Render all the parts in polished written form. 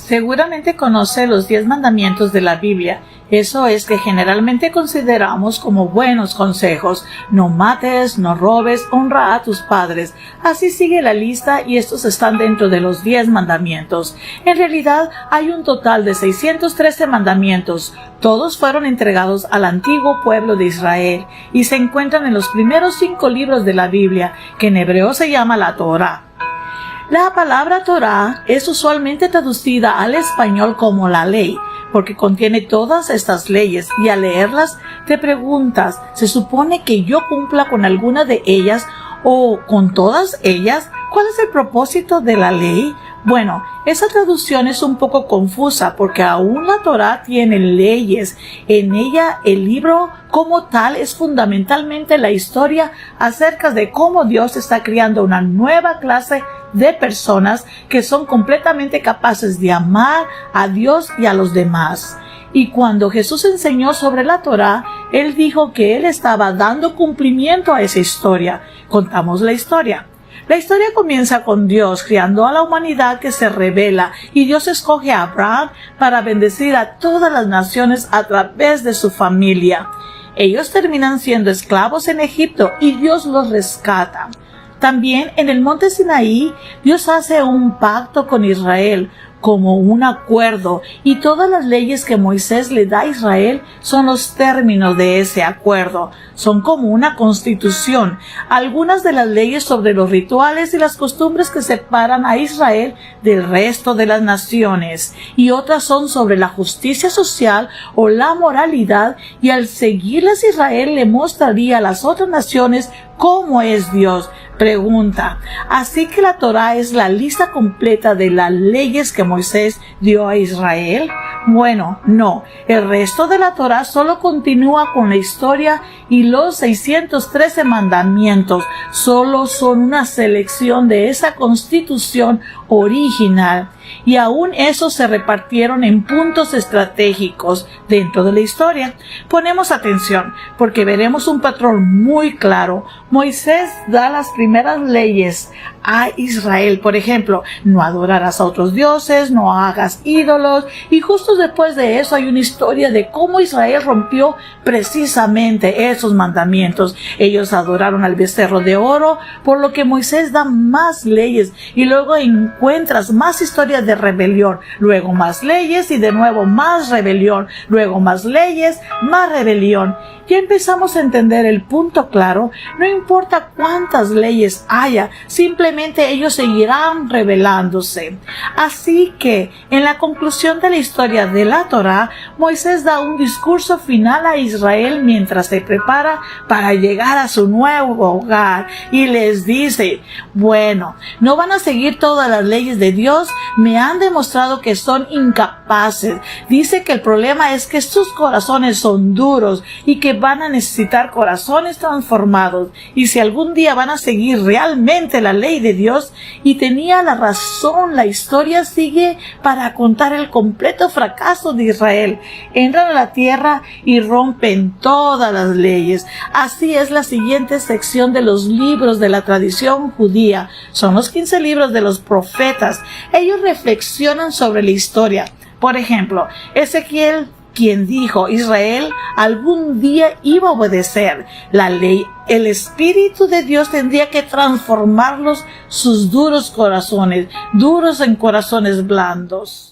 Seguramente conoce los 10 mandamientos de la Biblia. Eso es que generalmente consideramos como buenos consejos. No mates, no robes, honra a tus padres. Así sigue la lista y estos están dentro de los 10 mandamientos. En realidad hay un total de 613 mandamientos. Todos fueron entregados al antiguo pueblo de Israel y se encuentran en los primeros 5 libros de la Biblia, que en hebreo se llama la Torá. La palabra Torá es usualmente traducida al español como la ley, porque contiene todas estas leyes y al leerlas te preguntas, ¿se supone que yo cumpla con alguna de ellas o con todas ellas? ¿Cuál es el propósito de la ley? Bueno, esa traducción es un poco confusa porque aún la Torá tiene leyes. En ella el libro como tal es fundamentalmente la historia acerca de cómo Dios está creando una nueva clase de personas que son completamente capaces de amar a Dios y a los demás. Y cuando Jesús enseñó sobre la Torá, Él dijo que Él estaba dando cumplimiento a esa historia. Contamos la historia. La historia comienza con Dios creando a la humanidad que se revela y Dios escoge a Abraham para bendecir a todas las naciones a través de su familia. Ellos terminan siendo esclavos en Egipto y Dios los rescata. También en el monte Sinaí, Dios hace un pacto con Israel como un acuerdo y todas las leyes que Moisés le da a Israel son los términos de ese acuerdo. Son como una constitución. Algunas de las leyes sobre los rituales y las costumbres que separan a Israel del resto de las naciones y otras son sobre la justicia social o la moralidad y al seguirlas Israel le mostraría a las otras naciones cómo es Dios. Pregunta, ¿así que la Torá es la lista completa de las leyes que Moisés dio a Israel? Bueno, no. El resto de la Torá solo continúa con la historia y los 613 mandamientos solo son una selección de esa constitución original. Y aún esos se repartieron en puntos estratégicos dentro de la historia. Ponemos atención porque veremos un patrón muy claro. Moisés da las primeras leyes a Israel. Por ejemplo, no adorarás a otros dioses, no hagas ídolos. Y justo después de eso hay una historia de cómo Israel rompió precisamente esos mandamientos. Ellos adoraron al becerro de oro, por lo que Moisés da más leyes. Y luego encuentras más historias de rebelión, luego más leyes y de nuevo más rebelión, luego más leyes, más rebelión. Ya empezamos a entender el punto claro. No importa cuántas leyes haya, simplemente ellos seguirán rebelándose. Así que, en la conclusión de la historia de la Torá, Moisés da un discurso final a Israel mientras se prepara para llegar a su nuevo hogar y les dice, bueno, no van a seguir todas las leyes de Dios, me han demostrado que son incapaces. Dice que el problema es que sus corazones son duros y que van a necesitar corazones transformados. Y si algún día van a seguir realmente la ley de Dios, y tenía la razón, la historia sigue para contar el completo fracaso de Israel. Entran a la tierra y rompen todas las leyes. Así es la siguiente sección de los libros de la tradición judía. Son los 15 libros de los profetas. Ellos reflexionan sobre la historia. Por ejemplo, Ezequiel, quien dijo, Israel algún día iba a obedecer la ley. El Espíritu de Dios tendría que transformarlos, sus duros corazones, duros en corazones blandos.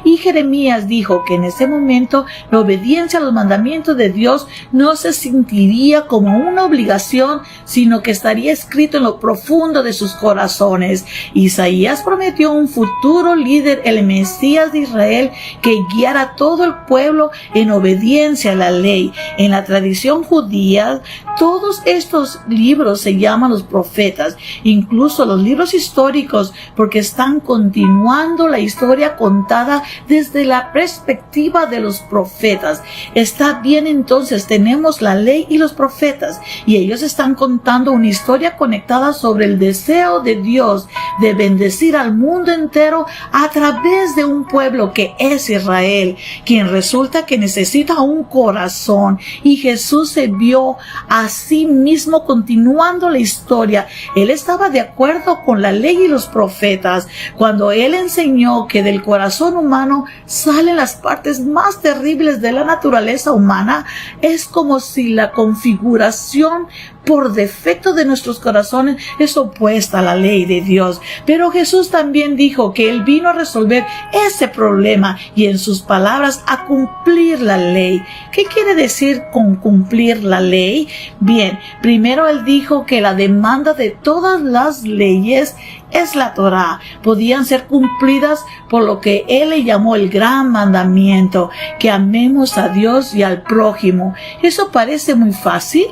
Y Jeremías dijo que en ese momento la obediencia a los mandamientos de Dios no se sentiría como una obligación, sino que estaría escrito en lo profundo de sus corazones. Isaías prometió un futuro líder, el Mesías de Israel, que guiara a todo el pueblo en obediencia a la ley. En la tradición judía, todos estos libros se llaman los profetas, incluso los libros históricos, porque están continuando la historia contada desde la perspectiva de los profetas. Está bien, entonces tenemos la ley y los profetas, y ellos están contando una historia conectada sobre el deseo de Dios de bendecir al mundo entero a través de un pueblo que es Israel, quien resulta que necesita un corazón, y Jesús se vio a sí mismo continuando la historia. Él estaba de acuerdo con la ley y los profetas cuando él enseñó que del corazón humano salen las partes más terribles de la naturaleza humana. Es como si la configuración por defecto de nuestros corazones es opuesta a la ley de Dios. Pero Jesús también dijo que Él vino a resolver ese problema y, en sus palabras, a cumplir la ley. ¿Qué quiere decir con cumplir la ley? Bien, primero Él dijo que la demanda de todas las leyes es la Torá. Podían ser cumplidas por lo que Él le llamó el gran mandamiento, que amemos a Dios y al prójimo. Eso parece muy fácil.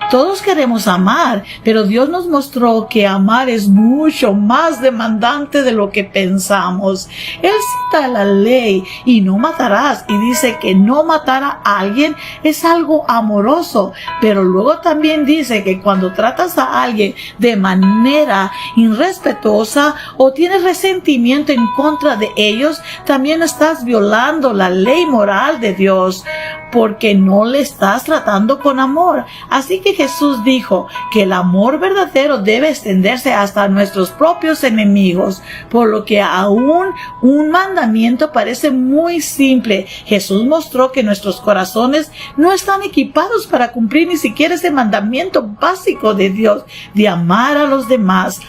Todos queremos amar, pero Dios nos mostró que amar es mucho más demandante de lo que pensamos. Él cita la ley y no matarás, y dice que no matar a alguien es algo amoroso, pero luego también dice que cuando tratas a alguien de manera irrespetuosa o tienes resentimiento en contra de ellos, también estás violando la ley moral de Dios, porque no le estás tratando con amor. Así que Jesús dijo que el amor verdadero debe extenderse hasta nuestros propios enemigos, por lo que aún un mandamiento parece muy simple. Jesús mostró que nuestros corazones no están equipados para cumplir ni siquiera ese mandamiento básico de Dios, de amar a los demás.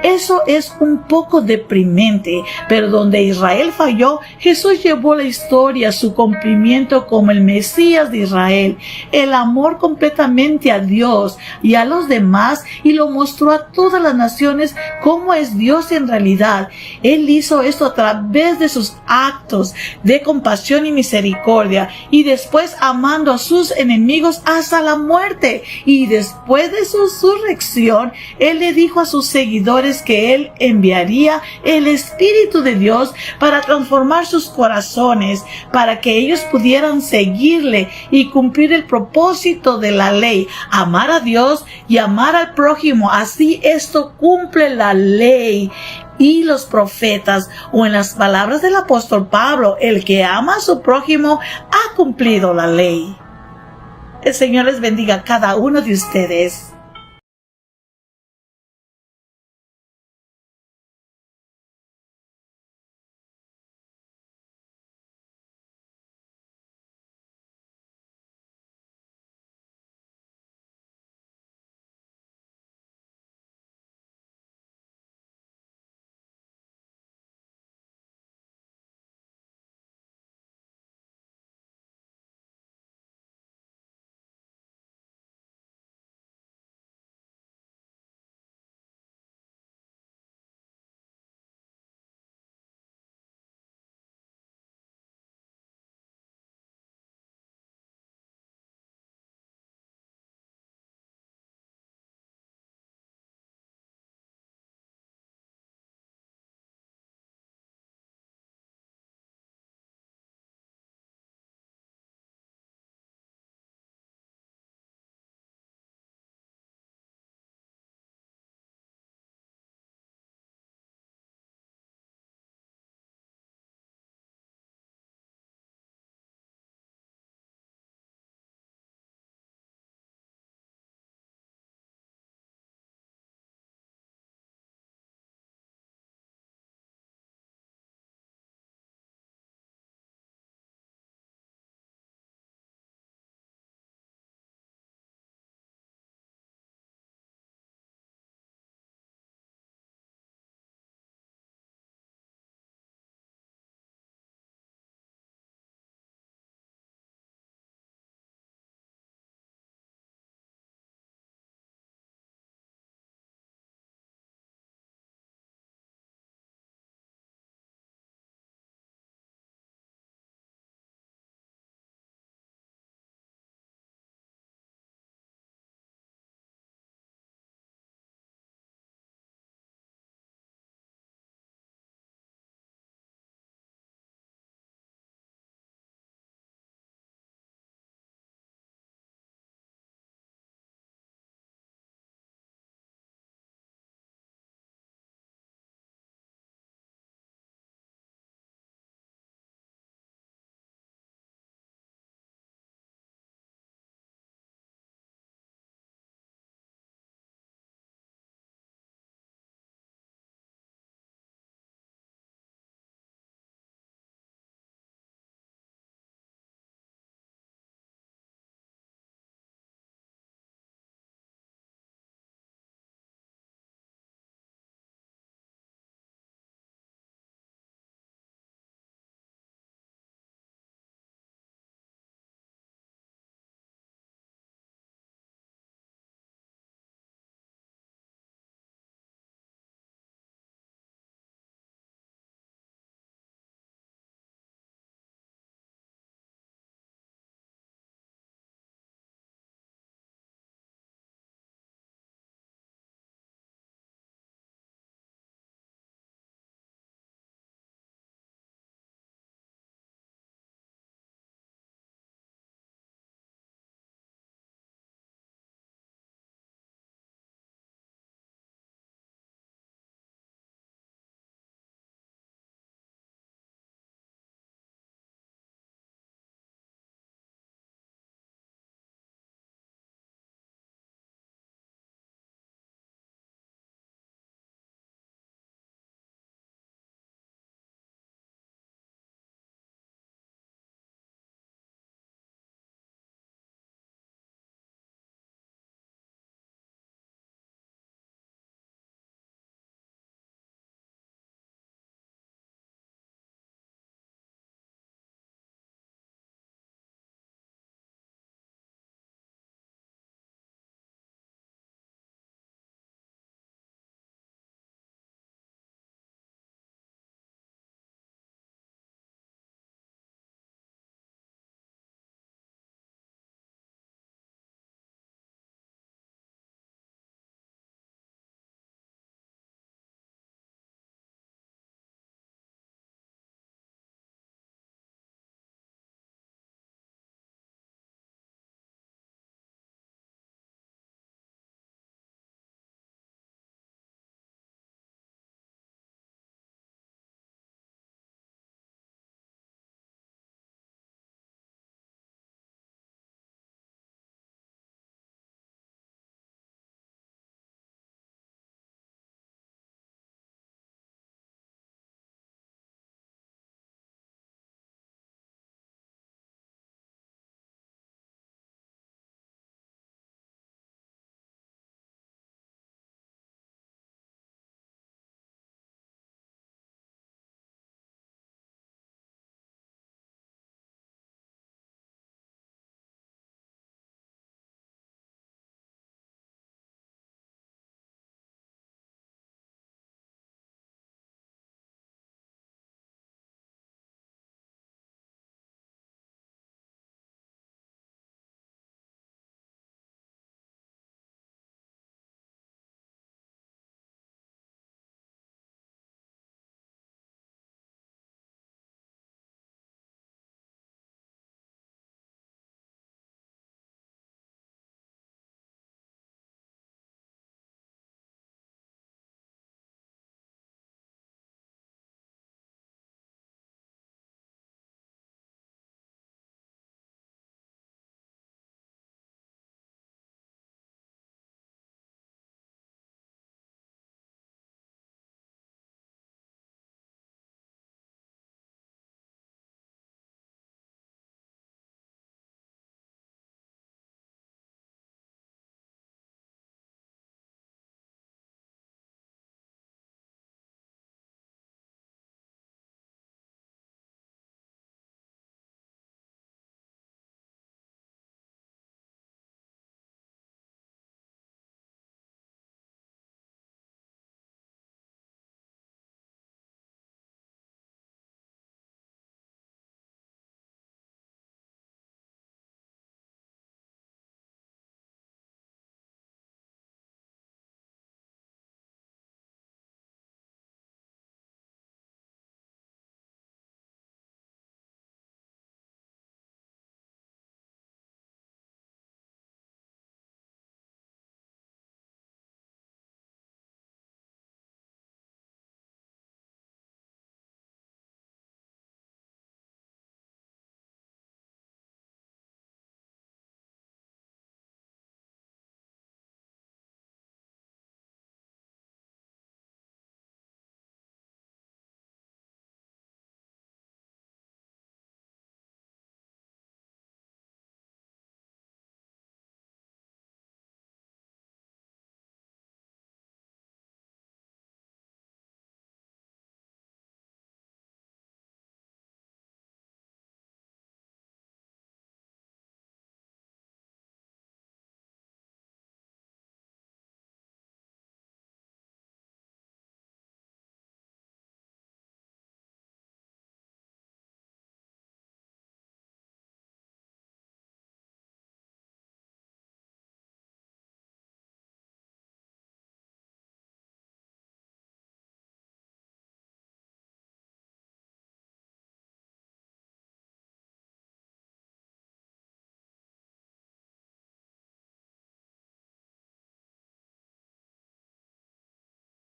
Eso es un poco deprimente, pero donde Israel falló, Jesús llevó la historia a su cumplimiento como el Mesías de Israel, el amor completamente a Dios y a los demás, y lo mostró a todas las naciones cómo es Dios en realidad. Él hizo esto a través de sus actos de compasión y misericordia, y después amando a sus enemigos hasta la muerte. Y después de su resurrección, Él le dijo a sus seguidores que Él enviaría el Espíritu de Dios para transformar sus corazones, para que ellos pudieran seguirle y cumplir el propósito de la ley, amar a Dios y amar al prójimo. Así esto cumple la ley y los profetas, o en las palabras del apóstol Pablo, el que ama a su prójimo ha cumplido la ley. El Señor les bendiga a cada uno de ustedes.